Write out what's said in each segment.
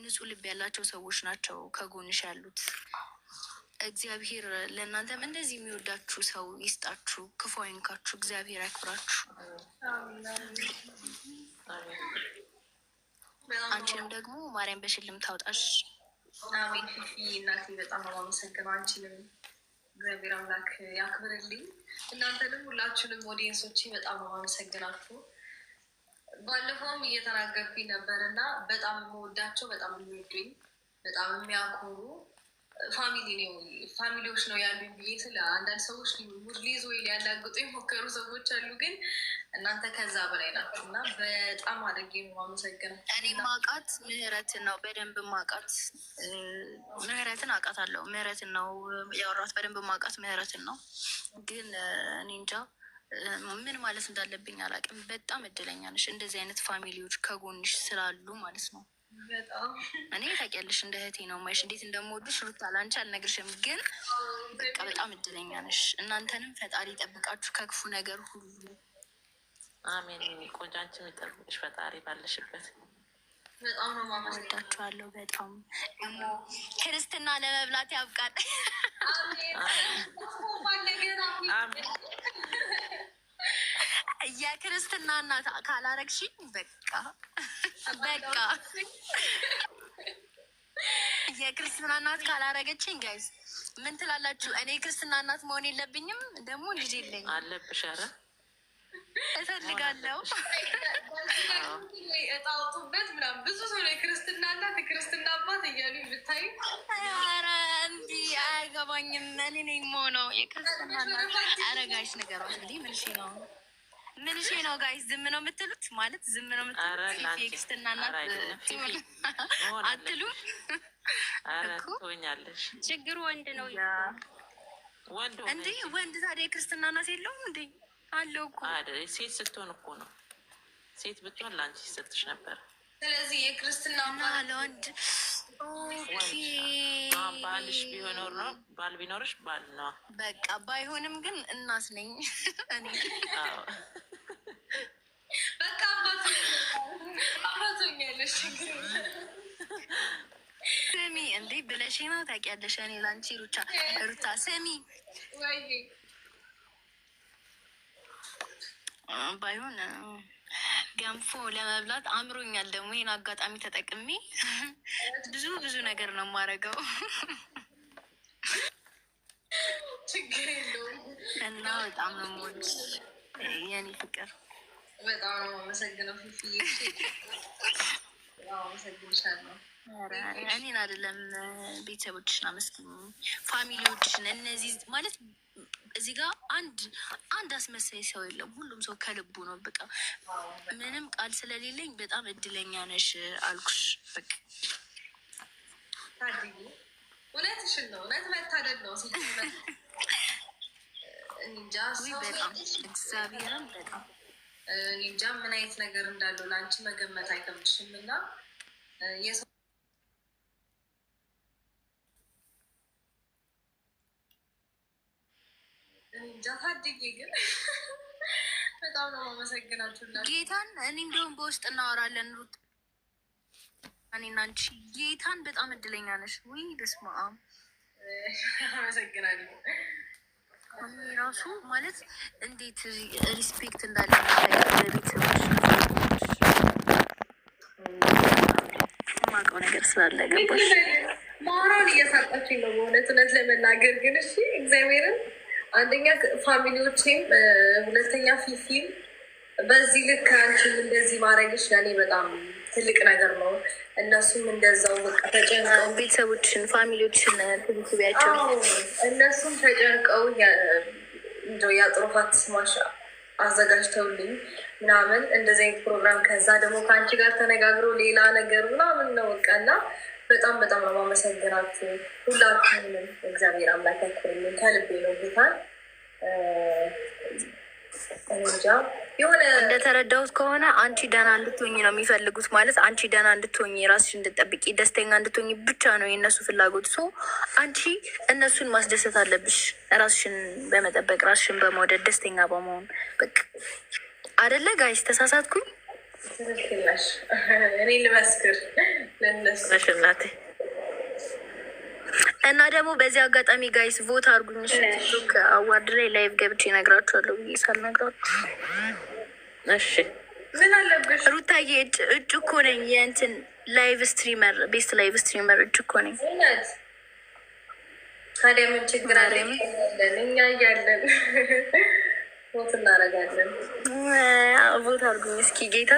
ንጹህ ልብ ያላቸው ሰዎች ናቸው ከጎንሽ ያሉት። እግዚአብሔር ለእናንተም እንደዚህ የሚወዳችሁ ሰው ይስጣችሁ፣ ክፉ አይንካችሁ፣ እግዚአብሔር ያክብራችሁ። አንቺንም ደግሞ ማርያም በሽልም ታውጣሽ። አሜን። ፊፊ እናቴ በጣም ነው የማመሰግነው። አንቺንም እግዚአብሔር አምላክ ያክብርልኝ። እናንተንም ሁላችሁንም ኦዲየንሶቼ በጣም ነው የማመሰግናችሁ። ባለፈውም እየተናገርኩኝ ነበር እና በጣም የምወዳቸው በጣም የሚወዱኝ በጣም የሚያኮሩ ፋሚሊዎች ነው ያሉኝ ብዬ ስለ አንዳንድ ሰዎች ሙድ ሊይዝ ወይ ሊያላግጡ የሞከሩ ሰዎች አሉ፣ ግን እናንተ ከዛ በላይ ናቸው እና በጣም አድርጌ ነው የማመሰግነው። እኔ ማቃት ምህረትን ነው በደንብ ማቃት፣ ምህረትን አውቃታለሁ። ምህረትን ነው ያወራት በደንብ ማቃት ምህረትን ነው። ግን እኔ እንጃ ምን ማለት እንዳለብኝ አላውቅም። በጣም እድለኛ ነሽ እንደዚህ አይነት ፋሚሊዎች ከጎንሽ ስላሉ ማለት ነው። እኔ ታውቂያለሽ እንደ እህቴ ነው ማይሽ እንዴት እንደምወድሽ ሩታ ላንቺ አልነግርሽም፣ ግን በቃ በጣም እድለኛ ነሽ። እናንተንም ፈጣሪ ይጠብቃችሁ ከክፉ ነገር ሁሉ። አሜን። ቆንጆ አንቺ የሚጠብቅሽ ፈጣሪ ባለሽበት። በጣም ነው ማመሰግናችኋለሁ። በጣም ደግሞ ክርስትና ለመብላት ያብቃል። የክርስትና እናት ካላረግሽኝ በቃ የክርስትና እናት ካላረገችኝ ጋይዝ ምን ትላላችሁ? እኔ ክርስትና እናት መሆን የለብኝም? ደግሞ ልጅ የለኝም። አለብሽ። ኧረ እፈልጋለሁ። እጣውጡበት ምናምን ብዙ ሰው ነው የክርስትና እናት የክርስትና አባት እያሉ ብታይ። ኧረ እንዲህ አይገባኝም። እኔ ነኝ የምሆነው የክርስትና እናት። ኧረ ጋይስ ነገሯት እንዲህ ምንሽ ነው ጋይስ? ዝም ነው የምትሉት? ማለት ዝም ነው የምትሉት? የክርስትና እናት አትሉም? ትሆኛለሽ። ችግሩ ወንድ ነው እንዴ? ወንድ ታዲያ የክርስትና እናት የለውም እንዴ? አለው እኮ። ሴት ስትሆን እኮ ነው። ሴት ብትሆን ለአንቺ ይሰጥሽ ነበር። ስለዚህ የክርስትና ለወንድ ባልሽ ቢሆኖር ነው። ባል ቢኖርሽ ባል ነው በቃ። ባይሆንም ግን እናት ነኝ እኔ። በቃ አባቶኛለሽ። ስሚ እንዴ ብለሽ ነው ታውቂያለሽ። እኔ ላንቺ ሩታ ስሚ ባይሆን ገንፎ ለመብላት አምሮኛል። ደግሞ ይህን አጋጣሚ ተጠቅሜ ብዙ ነገር ነው የማደርገው እና በጣም ነው የምወድሽ የኔ ፍቅር። በጣም ነው የማመሰግነው ፊፊዬ። አመሰግንሻለሁ። እኔን አይደለም ቤተሰቦችሽን አመስግኝ፣ ፋሚሊዎችሽን። እነዚህ ማለት እዚህ ጋር አንድ አስመሳይ ሰው የለም። ሁሉም ሰው ከልቡ ነው። በቃ ምንም ቃል ስለሌለኝ በጣም እድለኛ ነሽ አልኩሽ። በቃ እውነትሽን ነው። እውነት መታደል ነው። እንጃ በጣም እግዚአብሔርን በጣም እንጃ ምን አይነት ነገር እንዳለው ለአንቺ መገመት አይከብድሽም እና የሰው እንጃ ታድጌ ግን በጣም ነው የማመሰግናችሁ ጌታን። እኔ እንደውም በውስጥ እናወራለን ሩት፣ እኔና አንቺ። ጌታን በጣም እድለኛ ነሽ። ውይ በስመ አብ አመሰግናለሁ። ራሱ ማለት እንዴት ሪስፔክት እንዳለ ቤተሰቦች ማውቀው ነገር ስላለ ገባሽ። ማውራውን እያሳጣችኝ ነው በእውነት ለመናገር ግን እሺ እግዚአብሔርን አንደኛ ፋሚሊዎቼም፣ ሁለተኛ ፊፊም በዚህ ልክ አንቺም እንደዚህ ማድረግሽ ለእኔ በጣም ትልቅ ነገር ነው። እነሱም እንደዛው በቃ ተጨንቀው ቤተሰቦችን ፋሚሊዎችን ትብያቸው እነሱም ተጨንቀው እንደው የአጥሮፋት ስማሽ አዘጋጅተውልኝ ምናምን እንደዚህ አይነት ፕሮግራም ከዛ ደግሞ ከአንቺ ጋር ተነጋግረው ሌላ ነገር ምናምን ነው በቃ እና በጣም ነው ማመሰግናችሁ ሁላችሁንም። እግዚአብሔር አምላክ ያክብርልኝ ከልቤ ነው ጌታን። እንጃ የሆነ እንደተረዳሁት ከሆነ አንቺ ደህና እንድትሆኝ ነው የሚፈልጉት። ማለት አንቺ ደህና እንድትሆኝ፣ ራስሽ እንድትጠብቂ፣ ደስተኛ እንድትሆኝ ብቻ ነው የእነሱ ፍላጎት። ሶ አንቺ እነሱን ማስደሰት አለብሽ፣ ራስሽን በመጠበቅ ራስሽን በመውደድ ደስተኛ በመሆን በቃ። አደለ ጋይስ? ተሳሳትኩኝ? ትክክል ነሽ። እኔ ልመስክር ለእነሱ እናቴ። እና ደግሞ በዚህ አጋጣሚ ጋይስ ቮት አድርጉኝ። ቲክቶክ አዋርድ ላይ ላይቭ ገብቼ እነግራችኋለሁ ብዬ ሳልነግራችሁ። እሺ ምን አለብሽ ሩታዬ? እጩ እኮ ነኝ የእንትን ላይቭ ስትሪመር፣ ቤስት ላይቭ ስትሪመር እጩ እኮ ነኝ። ታዲያ ምን ችግር አለ? እኛ እያለን ቮት እናደርጋለን። ቮት አድርጉኝ እስኪ ጌታ።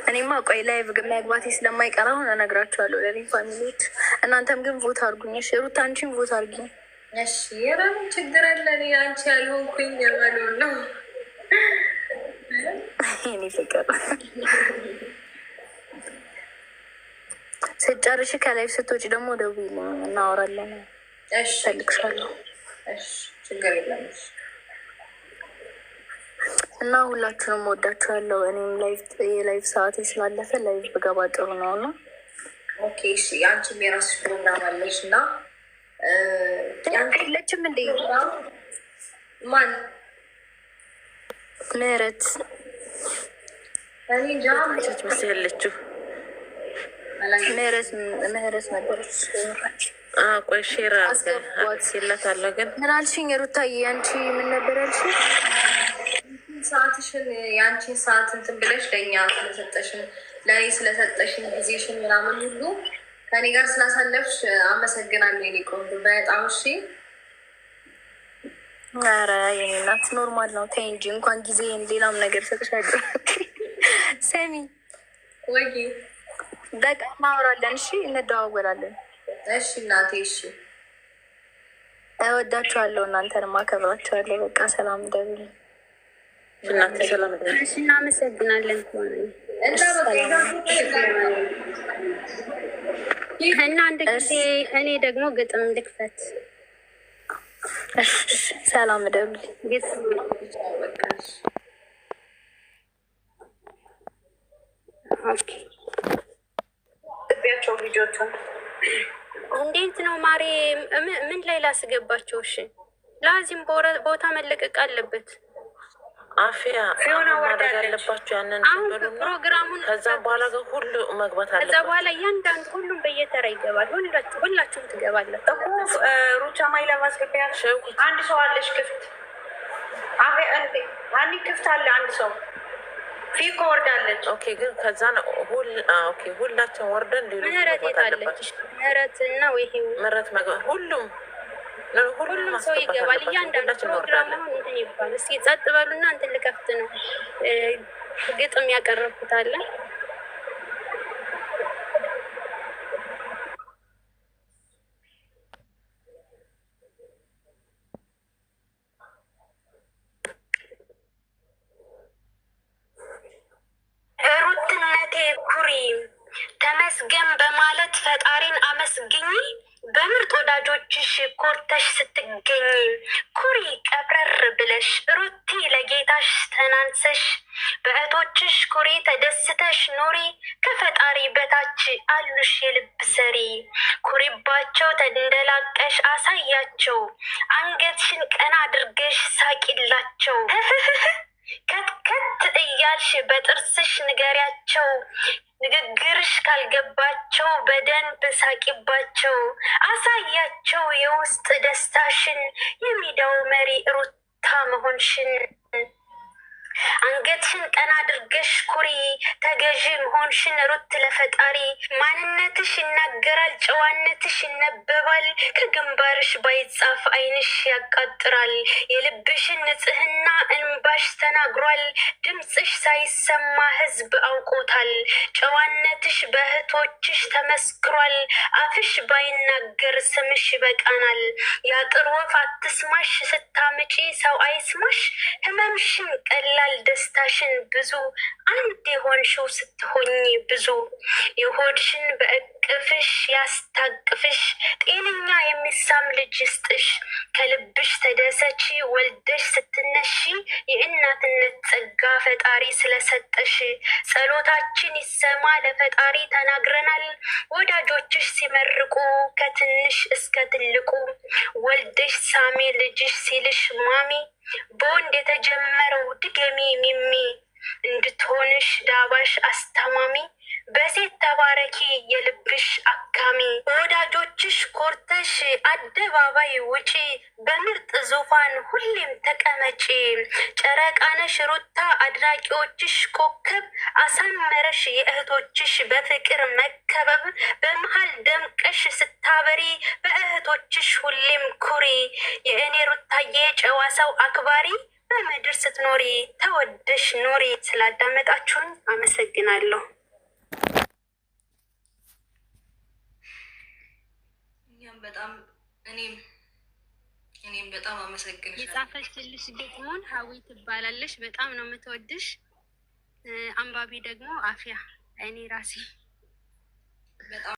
እኔማ ቆይ ላይቭ መግባቴ ስለማይቀር አሁን እነግራችኋለሁ ለኔ ፋሚሊዎች። እናንተም ግን ቮት አድርጉኝ እሺ። ሩታ አንቺን ቮት አድርጊኝ እሺ። የምን ችግር አለ? እኔ አንቺ ያልሆንኩኝ የማለው ነው። እኔ ፍቅር ስጨርሽ ከላይቭ ስትወጪ ደግሞ ደውዪልኝ እናወራለን። እሺ እፈልግሻለሁ። እሺ ችግር የለም። እና ሁላችሁንም ወዳችኋለሁ። እኔም የላይቭ ሰዓቴ ስላለፈ ላይቭ ብገባ ጥሩ ነው እና ኦኬ እሺ። አንቺም የራስሽ ፕሮግራም አለሽ እና የለችም እንዴ? ማን ምህረት እንጃ መስ ያለችው ምህረት ነበረች። ቆይ ሼር አስገባትላታለሁ። ግን ምን አልሽኝ ሩታዬ? አንቺ ምን ነበር ያልሽኝ? ሰዓትሽን የአንቺን ሰዓት እንትን ብለሽ ለእኛ ስለሰጠሽን ለእኔ ስለሰጠሽን ጊዜሽን ምናምን ሁሉ ከኔ ጋር ስላሳለፍሽ አመሰግናለሁ የኔ ቆንጆ በጣም እሺ። ኧረ የኔ እናት ኖርማል ነው። ተይ እንጂ እንኳን ጊዜን ሌላም ነገር ሰጥሻለሁ። ሰሚ ወይ በቃ እናወራለን እሺ፣ እንደዋወላለን እሺ እናቴ እሺ። እወዳችኋለሁ፣ እናንተንም አከብራችኋለሁ። በቃ ሰላም ደብል እናንተ ሰላም ደ እናመሰግናለን እና አንድ ጊዜ እኔ ደግሞ ግጥም ልክፈት። ሰላም ደብል ግቢያቸው ልጆቹ እንዴት ነው ማሬ? ምን ላይ ላስገባቸው? እሺ ላዚም ቦታ መለቀቅ አለበት። አፍያ ማድረግ ያለባቸው ያንን ፕሮግራሙን ከዛ በኋላ ግን ሁሉ መግባት አለ። ከዛ በኋላ እያንዳንዱ ሁሉም በየተራ ይገባል። ሁላችሁም ትገባላችሁ። ሩቻ ማይ ለማስገቢያ አንድ ሰው አለሽ ክፍት አኒ ክፍት አለ አንድ ሰው ፊኮ ወርዳለች። ኦኬ ግን ከዛ ሁላችን ወርደን ሌሎች ምህረት መግባት የታለች? አለባቸው። ምህረት እና ወይ ምህረት መግባት ሁሉም ሰው ይገባል። እያንዳንዱ ፕሮግራም አሁን እንትን ይባል። እስኪ ጸጥ በሉና እንትን ልከፍት ነው። ግጥም ያቀረብኩት አለ። ሩትነቴ ኩሪ ተመስገን በማለት ፈጣሪን አመስግኝ። በምርጥ ወዳጆችሽ ኮርተሽ ስትገኝ ኩሪ ቀብረር ብለሽ ሩቲ ለጌታሽ ተናንሰሽ በእህቶችሽ ኩሪ ተደስተሽ ኑሪ። ከፈጣሪ በታች አሉሽ የልብ ሰሪ ኩሪባቸው ተንደላቀሽ አሳያቸው። አንገትሽን ቀና አድርገሽ ሳቂላቸው። ከትከት እያልሽ በጥርስሽ ንገሪያቸው። ንግግርሽ ካልገባቸው በደንብ ሳቂባቸው። አሳያቸው የውስጥ ደስታሽን የሚዳው መሪ ሩታ መሆንሽን። አንገትሽን ቀና አድርገሽ ኩሪ ተገዢ መሆንሽን ሩት ለፈጣሪ። ማንነትሽ ይናገራል፣ ጨዋነትሽ ይነበባል። ከግንባርሽ ባይጻፍ ዓይንሽ ያቃጥራል። የልብሽን ንጽህና እንባሽ ተናግሯል። ድምፅሽ ሳይሰማ ሕዝብ አውቆታል። ጨዋነትሽ በእህቶችሽ ተመስክሯል። አፍሽ ባይናገር ስምሽ ይበቃናል። የአጥር ወፍ አትስማሽ ስታምጪ ሰው አይስማሽ። ህመምሽን ቀላል ደስታሽን ብዙ አንድ የሆንሽው ስትሆኝ ብዙ። የሆድሽን በእቅፍሽ ያስታቅፍሽ። ጤነኛ የሚሳም ልጅ ይስጥሽ። ከልብሽ ተደሰቺ ወልደሽ ስትነሺ። የእናትነት ጸጋ ፈጣሪ ስለሰጠሽ። ጸሎታችን ይሰማ ለፈጣሪ ተናግረናል። ወዳጆችሽ ሲመርቁ ከትንሽ እስከ ትልቁ። ወልደሽ ሳሜ ልጅሽ ሲልሽ ማሚ። በወንድ የተጀመረው ድገሚ ሚሚ። እንድትሆንሽ ዳባሽ አስታማሚ በሴት ተባረኪ የልብሽ አካሚ ወዳጆችሽ ኮርተሽ አደባባይ ውጪ በምርጥ ዙፋን ሁሌም ተቀመጪ ጨረቃነሽ ሩታ አድናቂዎችሽ ኮከብ አሳመረሽ የእህቶችሽ በፍቅር መከበብ በመሃል ደምቀሽ ስታበሪ በእህቶችሽ ሁሌም ኩሪ የእኔ ሩታዬ ጨዋ ሰው አክባሪ በምድር ስትኖሪ ተወደሽ ኑሪ። ስላዳመጣችሁን አመሰግናለሁ። እኔም በጣም አመሰግንሻለሁ። የጻፈችልሽ ግጥሙን ሀዊ ትባላለች። በጣም ነው የምትወድሽ። አንባቢ ደግሞ አፍያ እኔ ራሴ